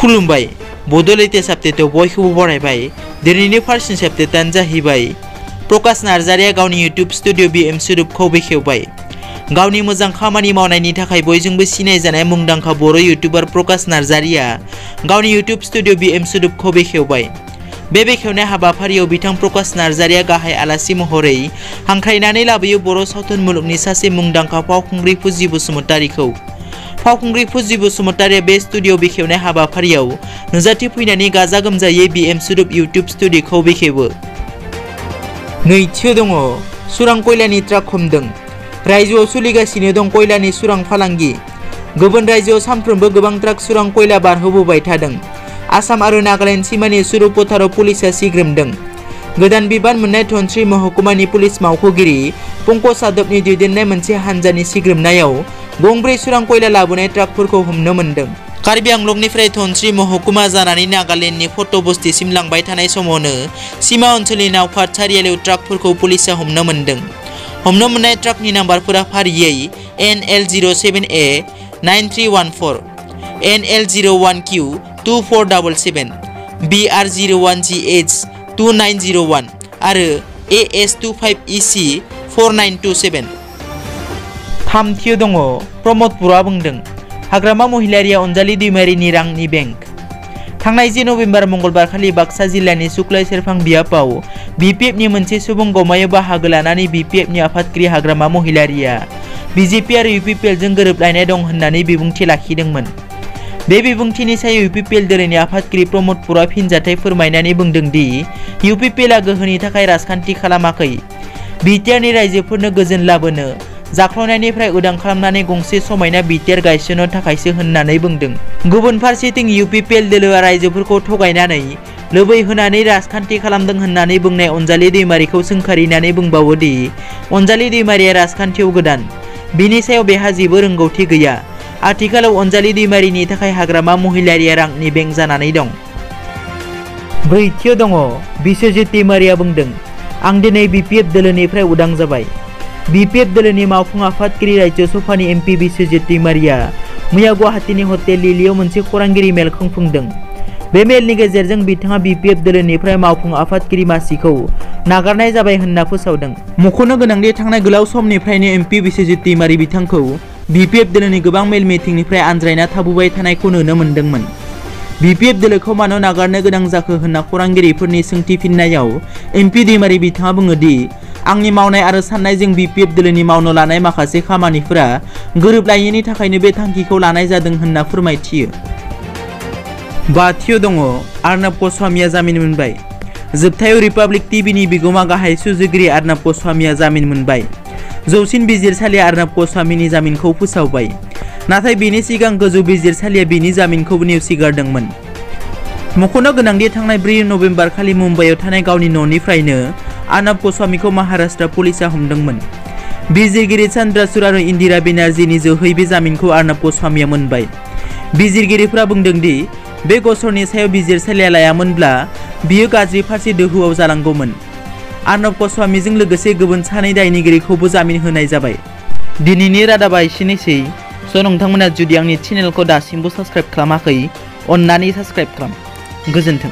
खुलुमबाय बड' लेटेस्ट आपडेटआव बयखौबो बरायबाय। दिनैनि फार्स्ट आपडेटआनो जाहैबाय प्रकाश नार्जारिया गावनि इउट्यूब स्टुडिअ BM स्वरूपखौ बेखेवबाय। गावनि मोजां खामानि मावनायनि थाखाय बयजोंबो सिनायजानाय मुंदांखा बर' इउट्यूबार प्रकाश नार्जारिया गावनि इउट्यूब स्टुडिअ BM स्वरूपखौ बेखेवबाय। बे बेखेवनाय हाबाफारियाव बिथां प्रकाश नार्जारिया गाहाय आलासि महरै हांख्रायनानै लाबोयो बर' सावथुन मुलुगनि सासे मुंदांखा फावखुंग्रि फुजि बसुमतारीखौ। फावखुंग्रि फुजि बसुमतारीया बे स्टुडिअ बेखेवनाय हाबाफारियाव नुजाथिफैनानै गाजा गोमजायै BM स्वरूप इउट्यूब स्टुडिअखौ बेखेवो। नैथियाव दङ सुरां कयलानि ट्राक हमदों। रायजोआव सोलिगासिनो दं कयलानि सुरां फालांगि। गुबुन रायजोआव सानफ्रोमबो गोबां ट्राक सुरां कयला बारहोबोबाय थादों। आसाम आरो नागालेन्ड सिमानि सुरुपथाराव पुलिसआ सिग्रोमदों। गोदान बिबान मोननाय धनस्री महकुमानि पुलिस मावख'गिरि पंकज यादवनि दैदेननाय मोनसे हानजानि सिग्रोमनायाव गंब्रै सुरां कयला लाबोनाय ट्राकफोरखौ हमनो मोन्दों। कार्बि आंलंनिफ्राय धनस्री महकुमा जानानै नागालेन्डनि फट'बस्तीसिम लांबाय थानाय समावनो सीमा ओनसोलनि नावफाट सारियालियाव ट्राकफोरखौ पुलिसआ हमनो मोन्दों। हमनो मोननाय ट्राकनि नाम्बारफोरा फारियै NL07A 9314, NL01Q 2477, BR01GH 2901 आरो AS25EC 4927। थामथियाव दङ प्रमद बर'आ बुंदों हाग्रामा महिलारिया अनजालि दैमारिनि रांनि बेंक। थांनाय 10 नभेम्बर मंगलबार खालि बाक्सा जिल्लानि सुक्लाय सेरफां बियापाव BPFनि मोनसे सुबुं गमायाव बाहागो लानानै BPFनि आफादगिरि हाग्रामा महिलारिया BJP आरो UPPLजों गोरोबलायनाय दं होननानै बिबुंथि लाखिदोंमोन। बे बिबुंथिनि सायाव UPPL दोलोनि आफादगिरि प्रमद बर'आ फिनजाथाय फोरमायनानै बुंदों दि UPPLआ गोहोनि थाखाय राजखान्थि खालामाखै। बिटिआरनि रायजोफोरनो गोजोन लाबोनो जाख्लनायनिफ्राय उदां खालामनानै गंसे समायना बिटिआर गायसननो थाखायसो होननानै बुंदों। गुबुन फारसेथिं UPPL दोलोआ रायजोफोरखौ थगायनानै लोबै होनानै राजखान्थि खालामदों होननानै बुंनाय अनजालि दैमारिखौ सोंखारिनानै बुंबावो दि अनजालि दैमारिया राजखान्थियाव गोदान, बिनि सायाव बेहा जेबो रोंगौथि गैया। आथिखालाव अनजालि दैमारिनि थाखाय हाग्रामा महिलारिया रांनि बेंक जानानै दं। ब्रैथियाव दङ बिस्वजित दैमारिया बुंदों आं दिनै BPF दोलोनिफ्राय उदां जाबाय। BPF दोलोनि मावफुं आफादगिरि राज्यो सभानि MP बिस्वजित दैमारिया मैया गुवाहाटीनि हटेल लिलिआव मोनसे खौरांगिरि मेल खुंफुंदों। बे मेलनि गेजेरजों बिथाङा BPF दोलोनिफ्राय मावफुं आफादगिरि मासिखौ नागारनाय जाबाय होनना फोसावदों। मख'नो गोनांदि थांनाय गोलाव समनिफ्रायनो MP बिस्वजित दैमारि बिथांखौ BPF दोलोनि गोबां मेल मिटिंनिफ्राय आनज्रायना थाबोबाय थानायखौ नुनो मोन्दोंमोन। BPF दोलोखौ मानो नागारनो गोनां जाखो होनना खौरांगिरिफोरनि सोंथि फिननायाव MP दैमारि बिथाङा बुङो दि आंनि मावनाय आरो साननायजों BPF दोलोनि मावनो लानाय माखासे खामानिफोरा गोरोबलायैनि थाखायनो बे थांखिखौ लानाय जादों होनना फोरमायथियो। बाथियाव दङ आर्नाब गस्वामीया जामिन मोनबाय। जोबथायाव रिपाब्लिक टिभिनि बिगोमा गाहाय सुजुगिरि आर्नाब गस्वामीया जामिन मोनबाय। जौसिन बिजिरसालिया आर्नाब गस्वामीनि जामिनखौ फोसावबाय, नाथाय बेनि सिगां गोजौ बिजिरसालिया बिनि जामिनखौ नेवसिगारदोंमोन। मख'नो गोनांदि थांनाय 4 नभेम्बर खालि मुम्बाइआव थानाय गावनि न'निफ्रायनो आर्नाब गस्वामीखौ महाराष्ट्र पुलिसआ हमदोंमोन। बिजिरगिरि चन्द्रचूड़ आरो इन्दिरा बेनार्जीनि जोहै बे जामिनखौ आर्नाब गस्वामीया मोनबाय। बिजिरगिरिफोरा बुंदों दि बे गसरनि सायाव बिजिरसालिया लायामोनब्ला बियो गाज्रि फारसे दोहौआव जालांगौमोन। आर्नाब गस्वामीजों लोगोसे गुबुन 2 दायनिगिरिखौबो जामिन होनाय जाबाय। दिनैनि रादाबा एसेनोसै। नोंथांमोना जुदि आंनि चेनेलखौ दासिमबो साबस्क्राइब खालामाखै अन्नानै साबस्क्राइब खालाम। गोजोन्थों।